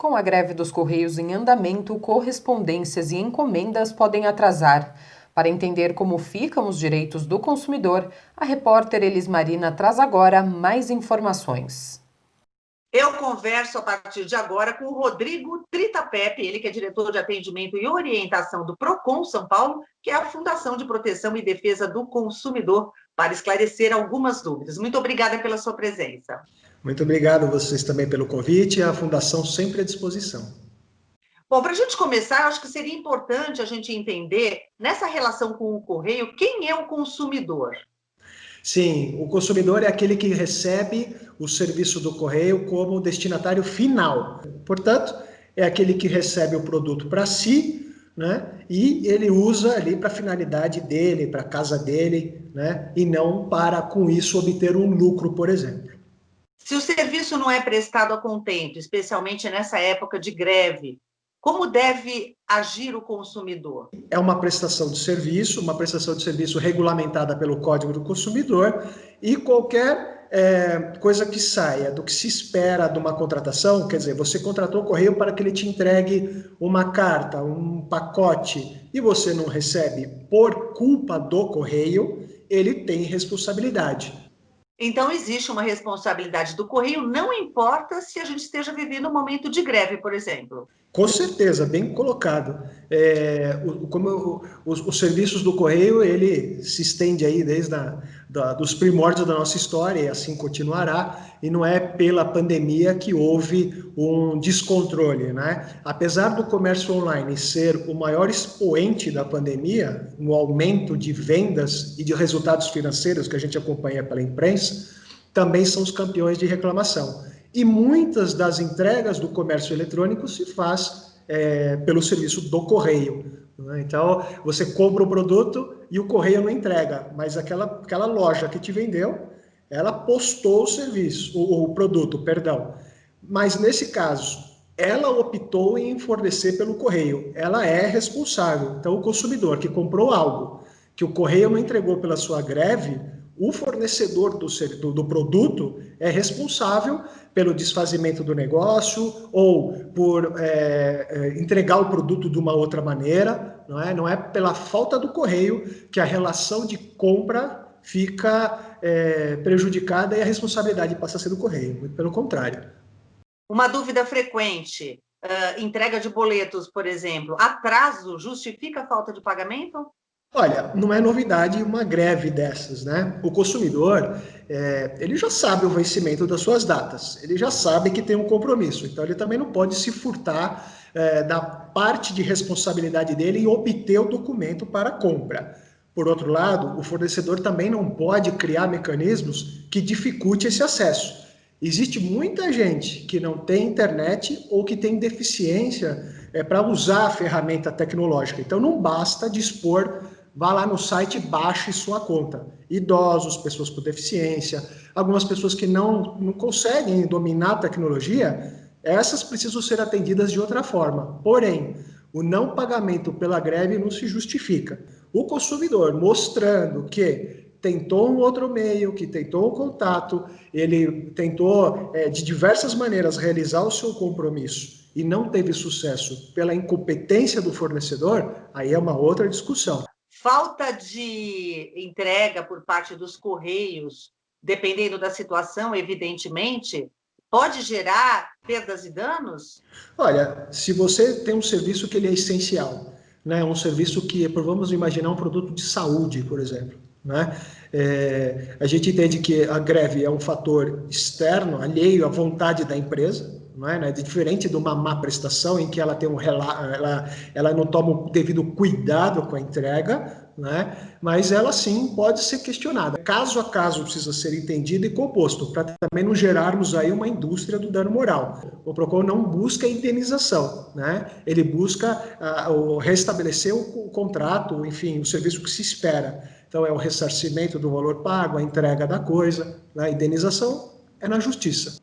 Com a greve dos Correios em andamento, correspondências e encomendas podem atrasar. Para entender como ficam os direitos do consumidor, a repórter Elis Marina traz agora mais informações. Eu converso a partir de agora com o Rodrigo Tritapepe, ele que é diretor de atendimento e orientação do Procon São Paulo, que é a Fundação de Proteção e Defesa do Consumidor, para esclarecer algumas dúvidas. Muito obrigada pela sua presença. Muito obrigado a vocês também pelo convite, a Fundação sempre à disposição. Bom, para a gente começar, eu acho que seria importante a gente entender, nessa relação com o Correio, quem é o consumidor? Sim, o consumidor é aquele que recebe o serviço do Correio como destinatário final. Portanto, é aquele que recebe o produto para si, né? E ele usa ali para a finalidade dele, para a casa dele, né? E não para, com isso, obter um lucro, por exemplo. Se o serviço não é prestado a contento, especialmente nessa época de greve, como deve agir o consumidor? É uma prestação de serviço regulamentada pelo Código do Consumidor, e qualquer coisa que saia do que se espera de uma contratação, quer dizer, você contratou o Correio para que ele te entregue uma carta, um pacote, e você não recebe por culpa do Correio, ele tem responsabilidade. Então, existe uma responsabilidade do Correio, não importa se a gente esteja vivendo um momento de greve, por exemplo. Com certeza, bem colocado. Os serviços do Correio, ele se estende aí desde dos primórdios da nossa história, e assim continuará, e não é pela pandemia que houve um descontrole, né? Apesar do comércio online ser o maior expoente da pandemia, no aumento de vendas e de resultados financeiros que a gente acompanha pela imprensa, também são os campeões de reclamação. E muitas das entregas do comércio eletrônico se faz pelo serviço do Correio, né? Então, você compra o produto e o Correio não entrega, mas aquela loja que te vendeu, ela postou o serviço, o produto, perdão. Mas nesse caso, ela optou em fornecer pelo Correio, ela é responsável. Então, o consumidor que comprou algo que o Correio não entregou pela sua greve, o fornecedor do produto é responsável pelo desfazimento do negócio ou por entregar o produto de uma outra maneira. Não é pela falta do Correio que a relação de compra fica prejudicada e a responsabilidade passa a ser do Correio, muito pelo contrário. Uma dúvida frequente, entrega de boletos, por exemplo, atraso justifica a falta de pagamento? Olha, não é novidade uma greve dessas, né? O consumidor, ele já sabe o vencimento das suas datas, ele já sabe que tem um compromisso, então ele também não pode se furtar da parte de responsabilidade dele em obter o documento para a compra. Por outro lado, o fornecedor também não pode criar mecanismos que dificultem esse acesso. Existe muita gente que não tem internet ou que tem deficiência para usar a ferramenta tecnológica, então não basta dispor. Vá lá no site e baixe sua conta. Idosos, pessoas com deficiência, algumas pessoas que não conseguem dominar a tecnologia, essas precisam ser atendidas de outra forma. Porém, o não pagamento pela greve não se justifica. O consumidor mostrando que tentou um outro meio, que tentou um contato, ele tentou de diversas maneiras realizar o seu compromisso e não teve sucesso pela incompetência do fornecedor, aí é uma outra discussão. Falta de entrega por parte dos Correios, dependendo da situação, evidentemente, pode gerar perdas e danos? Olha, se você tem um serviço que ele é essencial, né, um serviço que, vamos imaginar, um produto de saúde, por exemplo, né? A gente entende que a greve é um fator externo, alheio à vontade da empresa, não é diferente de uma má prestação em que ela tem ela não toma o devido cuidado com a entrega, né? Mas ela sim pode ser questionada. Caso a caso precisa ser entendido e composto, para também não gerarmos aí uma indústria do dano moral. O Procon não busca indenização, né? Ele busca restabelecer o contrato, enfim, o serviço que se espera. Então é o ressarcimento do valor pago, a entrega da coisa, né? A indenização é na justiça.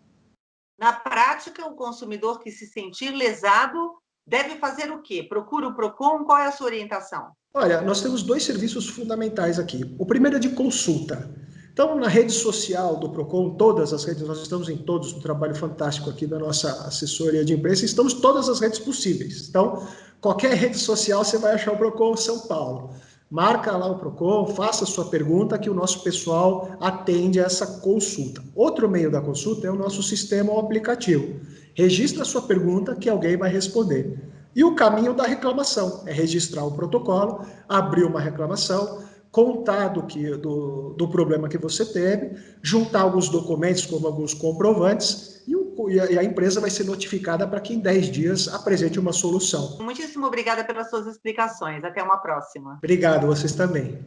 Na prática, o consumidor que se sentir lesado deve fazer o quê? Procura o Procon? Qual é a sua orientação? Olha, nós temos dois serviços fundamentais aqui. O primeiro é de consulta. Então, na rede social do PROCON, todas as redes, nós estamos em todos, um trabalho fantástico aqui da nossa assessoria de imprensa, estamos em todas as redes possíveis. Então, qualquer rede social você vai achar o PROCON São Paulo. Marca lá o PROCON, faça a sua pergunta que o nosso pessoal atende a essa consulta. Outro meio da consulta é o nosso sistema ou aplicativo. Registra a sua pergunta que alguém vai responder. E o caminho da reclamação é registrar o protocolo, abrir uma reclamação, contar do problema que você teve, juntar alguns documentos, como alguns comprovantes, e a empresa vai ser notificada para que em 10 dias apresente uma solução. Muitíssimo obrigada pelas suas explicações. Até uma próxima. Obrigado, vocês também.